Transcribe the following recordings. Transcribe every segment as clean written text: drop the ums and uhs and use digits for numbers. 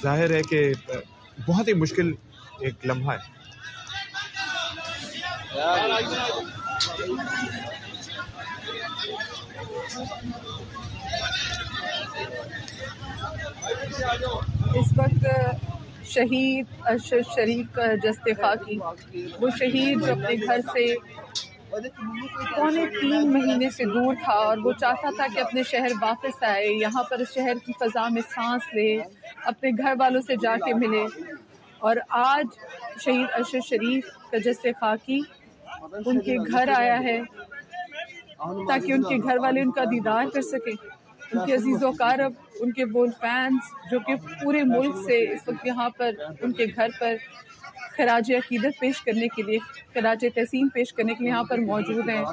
ظاہر ہے کہ بہت ہی مشکل ایک لمحہ ہے. اس وقت شہید ارشد شریف کا جسد خاکی، وہ شہید جو اپنے گھر سے 3.25 مہینے سے دور تھا اور وہ چاہتا تھا کہ اپنے شہر واپس آئے، یہاں پر اس شہر کی فضا میں سانس لے، اپنے گھر والوں سے جا کے ملے. اور آج شہید ارشد شریف کا جسد خاکی ان کے گھر آیا ہے تاکہ ان کے گھر والے ان کا دیدار کر سکیں. ان کے عزیز و اقارب، ان کے وہ فینس جو کہ پورے ملک سے اس وقت یہاں پر ان کے گھر پر خراج عقیدت پیش کرنے کے لیے، خراج تحسین پیش کرنے کے لیے یہاں پر موجود ہیں،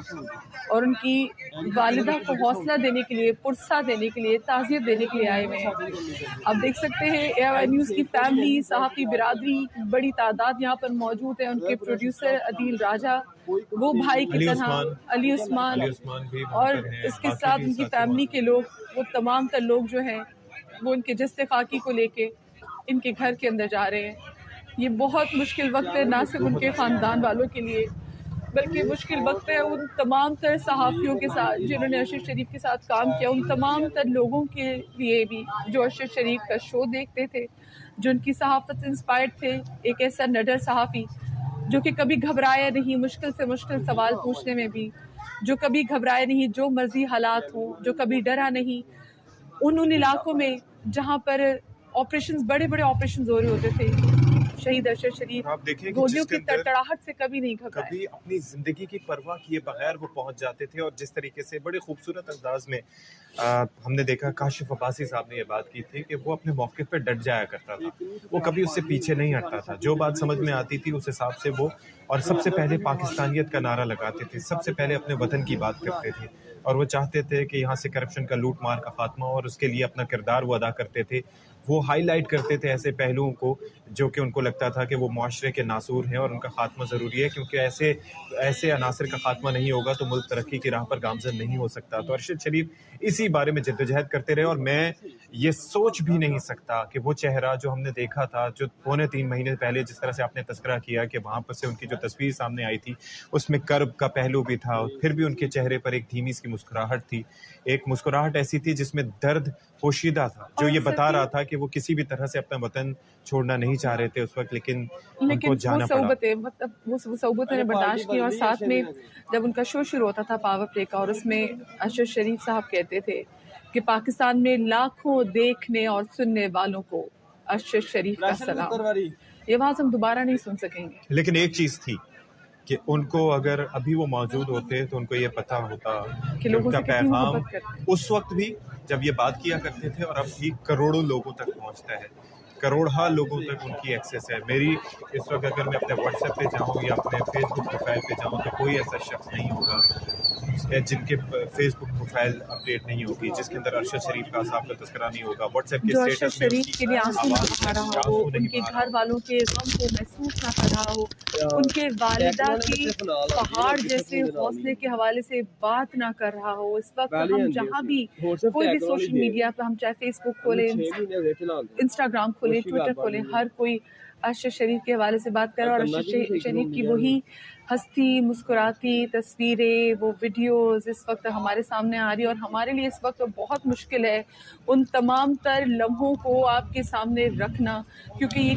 اور ان کی والدہ کو حوصلہ دینے کے لیے، پرسہ دینے کے لیے، تعزیت دینے کے لیے آئے ہوئے ہیں. آپ دیکھ سکتے ہیں AY نیوز کی فیملی، صحافی برادری بڑی تعداد یہاں پر موجود ہے. ان کے پروڈیوسر عدیل راجہ، وہ بھائی کی طرح علی عثمان، اور اس کے ساتھ ان کی فیملی کے لوگ، وہ تمام تر لوگ جو ہیں وہ ان کے جسد خاکی کو لے کے ان کے گھر کے اندر جا رہے ہیں. یہ بہت مشکل وقت ہے، نہ صرف ان کے خاندان والوں کے لیے بلکہ مشکل وقت ہے ان تمام تر صحافیوں کے ساتھ جنہوں نے ارشد شریف کے ساتھ کام کیا، ان تمام تر لوگوں کے لیے بھی جو ارشد شریف کا شو دیکھتے تھے، جو ان کی صحافت سے انسپائرڈ تھے. ایک ایسا نڈر صحافی جو کہ کبھی گھبرایا نہیں مشکل سے مشکل سوال پوچھنے میں بھی، جو کبھی گھبرائے نہیں جو مرضی حالات ہوں، جو کبھی ڈرا نہیں ان علاقوں میں جہاں پر آپریشنز، بڑے بڑے آپریشنز ہو رہے ہوتے تھے. شہید ارشد شریف گولیوں کی تڑتڑاہٹ سے کبھی نہیں گھبرائے، کبھی اپنی زندگی کی پرواہ کیے بغیر وہ پہنچ جاتے تھے. اور جس طریقے سے بڑے خوبصورت انداز میں ہم نے دیکھا، کاشف عباسی صاحب نے یہ بات کی تھی کہ وہ اپنے موقف پہ ڈٹ جایا کرتا تھا، وہ کبھی اس سے پیچھے نہیں ہٹتا تھا. جو بات سمجھ میں آتی تھی اس حساب سے وہ، اور سب سے پہلے پاکستانیت کا نعرہ لگاتے تھے، سب سے پہلے اپنے وطن کی بات کرتے تھے، اور وہ چاہتے تھے کہ یہاں سے کرپشن کا، لوٹ مار کا خاتمہ، اور اس کے لیے اپنا کردار وہ ادا کرتے تھے. وہ ہائی لائٹ کرتے تھے ایسے پہلوؤں کو جو کہ ان کو لگتا تھا کہ وہ معاشرے کے ناسور ہیں اور ان کا خاتمہ ضروری ہے، کیونکہ ایسے عناصر کا خاتمہ نہیں ہوگا تو ملک ترقی کی راہ پر گامزن نہیں ہو سکتا. تو ارشد شریف اسی بارے میں جدوجہد کرتے رہے، اور میں یہ سوچ بھی نہیں سکتا کہ وہ چہرہ جو ہم نے دیکھا تھا، جو 3.25 مہینے پہلے جس طرح سے آپ نے تذکرہ کیا کہ وہاں پر سے ان کی جو تصویر سامنے آئی تھی اس میں کرب کا پہلو بھی تھا، پھر بھی ان کے چہرے پر ایک دھیمی سی مسکراہٹ تھی، ایک مسکراہٹ ایسی تھی جس میں درد پوشیدہ تھا، جو یہ بتا رہا تھا کہ وہ کسی بھی طرح سے اپنا وطن چھوڑنا نہیں چاہ رہے تھے اس وقت، لیکن ان کو جانا پڑا. وہ صحبتیں نے برداشت کی. اور ساتھ میں جب ان کا شو شروع ہوتا تھا پاور پلے کا، اور اس میں ارشد شریف صاحب کہتے تھے کہ پاکستان میں لاکھوں دیکھنے اور سننے والوں کو ارشد شریف کا سلام. یہ آواز ہم دوبارہ نہیں سن سکیں گے. لیکن ایک چیز تھی کہ ان کو اگر ابھی وہ موجود ہوتے تو ان کو یہ پتہ ہوتا کہ ان کا پیغام اس وقت بھی جب یہ بات کیا کرتے تھے اور اب بھی کروڑوں لوگوں تک پہنچتا ہے، کروڑہا لوگوں تک ان کی ایکسیس ہے. میری اس وقت اگر میں اپنے واٹس ایپ پہ جاؤں یا اپنے فیس بک پروفائل پہ جاؤں تو کوئی ایسا شخص نہیں ہوگا جن کے فیس بک پروفائل اپڈیٹ نہیں ہوگی، جس کے اندر ارشد شریف کا صاحب کا تذکرہ نہیں ہوگا. واٹس ایپ کے جو اسٹیٹس ارشد میں شریف کے لیے آنسو نہ بہا رہا ہو، ان کے گھر والوں کے غم کو محسوس نہ کر رہا ہو، ان کے والدہ کی پہاڑ جیسے حوصلے کے حوالے سے بات نہ کر رہا ہو. اس وقت ہم جہاں بھی کوئی بھی سوشل میڈیا پہ، ہم چاہے فیس بک کھولیں، انسٹاگرام کھولیں، ٹویٹر کھولیں، ہر کوئی ارشد شریف کے حوالے سے بات کر رہا ہے. اور ارشد شریف کی وہی ہستی مسکراتی تصویریں، وہ ویڈیوز اس وقت ہمارے سامنے آ رہی ہے، اور ہمارے لیے اس وقت بہت مشکل ہے ان تمام تر لمحوں کو آپ کے سامنے رکھنا، کیونکہ یہ